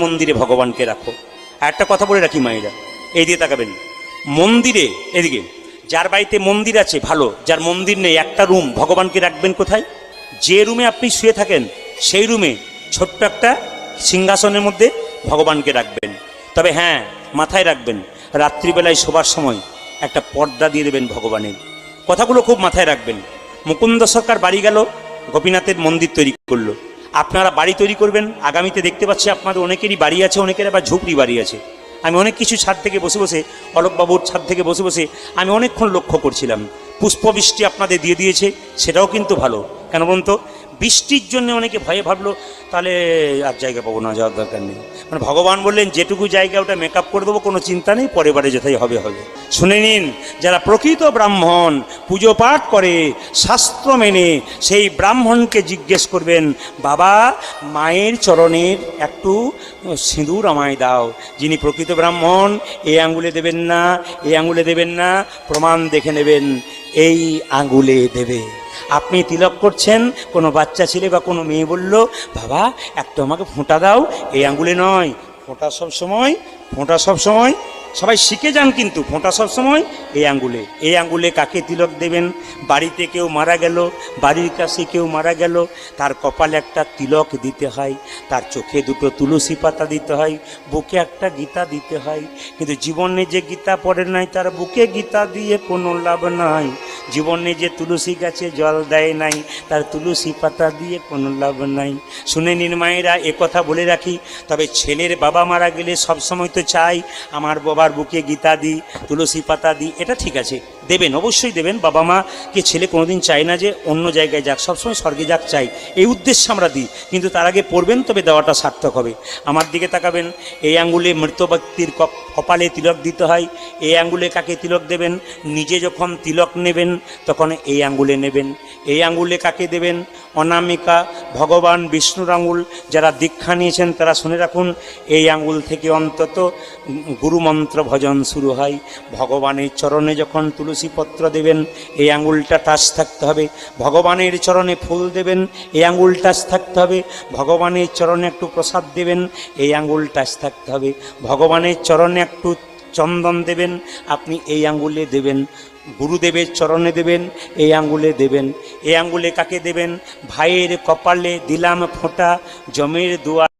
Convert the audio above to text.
মন্দিরে ভগবানকে রাখো। আর একটা কথা বলে রাখি মায়েরা, এই দিয়ে তাকাবেন, মন্দিরে এদিকে যার বাড়িতে মন্দির আছে ভালো, যার মন্দির নেই একটা রুম ভগবানকে রাখবেন কোথায়? যে রুমে আপনি শুয়ে থাকেন সেই রুমে ছোট্ট একটা সিংহাসনের মধ্যে ভগবানকে রাখবেন। তবে হ্যাঁ, মাথায় রাখবেন রাত্রিবেলায় শোবার সময় একটা পর্দা দিয়ে দেবেন ভগবানের। কথাগুলো খুব মাথায় রাখবেন। মুকুন্দ সরকার বাড়ি গেল, গোপীনাথের মন্দির তৈরি করলো। আপনারা বাড়ি তৈরি করবেন, আগামীতে দেখতে পাচ্ছি আপনাদের অনেকেরই বাড়ি আছে, অনেকের আবার ঝুপড়ি বাড়ি আছে। আমি অনেক কিছু ছাদ থেকে বসে বসে, অলোকবাবুর ছাদ থেকে বসে বসে আমি অনেকক্ষণ লক্ষ্য করছিলাম। পুষ্পবৃষ্টি আপনাদের দিয়ে দিয়েছে, সেটাও কিন্তু ভালো। কেন বলুন তো? বৃষ্টির জন্য অনেকে ভয়ে ভাবলো তাহলে আর জায়গা পাবো না, যাওয়ার দরকার নেই। মানে ভগবান বললেন যেটুকু জায়গা ওটা মেকআপ করে দেবো, কোনো চিন্তা নেই, পরের বারে যেটাই হবে হবে। শুনে নিন, যারা প্রকৃত ব্রাহ্মণ পুজো পাঠ করে শাস্ত্র মেনে, সেই ব্রাহ্মণকে জিজ্ঞেস করবেন, বাবা মায়ের চরণের একটু সিঁদুর আমায় দাও। যিনি প্রকৃত ব্রাহ্মণ এই আঙ্গুলে দেবেন না, এই আঙ্গুলে দেবেন না, প্রমাণ দেখে নেবেন, এই আঙ্গুলে দেবে। আপনি তিলক করছেন, কোনো বাচ্চা ছেলে বা কোনো মেয়ে বলল, বাবা একটু আমাকে ফোঁটা দাও, এই আঙ্গুলে নয়, ফোঁটা সব সময় সবাই শিখে যান, কিন্তু ফোঁটা সব সময় এই আঙ্গুলে। এই আঙ্গুলে কাকে তিলক দেবেন? বাড়িতে কেউ মারা গেল, বাড়ির কাছে কেউ মারা গেল, তার কপালে একটা তিলক দিতে হয়, তার চোখে দুটো তুলসী পাতা দিতে হয়, বুকে একটা গীতা দিতে হয়। কিন্তু জীবনে যে গীতা পড়ে নাই, তার বুকে গীতা দিয়ে কোনো লাভ নাই। জীবনে যে তুলসী গাছে জল দেয় নাই, তার তুলসী পাতা দিয়ে কোনো লাভ নাই। শুনে নিন মায়েরা, কথা বলে রাখি, তবে ছেলের বাবা মারা গেলে সবসময় তো চাই আমার বাবার বুকে গীতা দিই, তুলসী পাতা দিই, এটা ঠিক আছে, দেবেন, অবশ্যই দেবেন। বাবা মাকে ছেলে কোনোদিন চায় না যে অন্য জায়গায় যাক, সবসময় স্বর্গে যাক চাই, এই উদ্দেশ্যে আমরা দিই। কিন্তু তার আগে পড়বেন, তবে দেওয়াটা সার্থক হবে। আমার দিকে তাকাবেন, এই আঙ্গুলে মৃত ব্যক্তির কপালে তিলক দিতে হয়। এই আঙ্গুলে কাকে তিলক দেবেন? নিজে যখন তিলক নেবেন তখন এই আঙ্গুলে নেবেন। এই আঙ্গুলে কাকে দেবেন? অনামিকা ভগবান বিষ্ণুর আঙ্গুল। যারা দীক্ষা নিয়েছেন তারা শুনে রাখুন, এই আঙ্গুল থেকে অন্তত গুরুমন্ত্র ভজন শুরু হয়। ভগবানের চরণে যখন তুলসী পত্র দেবেন, এই আঙ্গুলটা টাচ থাকতে হবে। ভগবানের চরণে ফুল দেবেন, এই আঙ্গুল টাচ থাকতে হবে। ভগবানের চরণে একটু প্রসাদ দেবেন, এই আঙ্গুল টাচ থাকতে হবে। ভগবানের চরণে একটু চন্দন দেবেন, আপনি এই আঙ্গুলে দেবেন। গুরুদেবের চরণে দেবেন, এই আঙ্গুলে দেবেন। এই আঙ্গুলে কাকে দেবেন? ভাইয়ের কপালে দিলাম ফোঁটা, জমের দুয়ার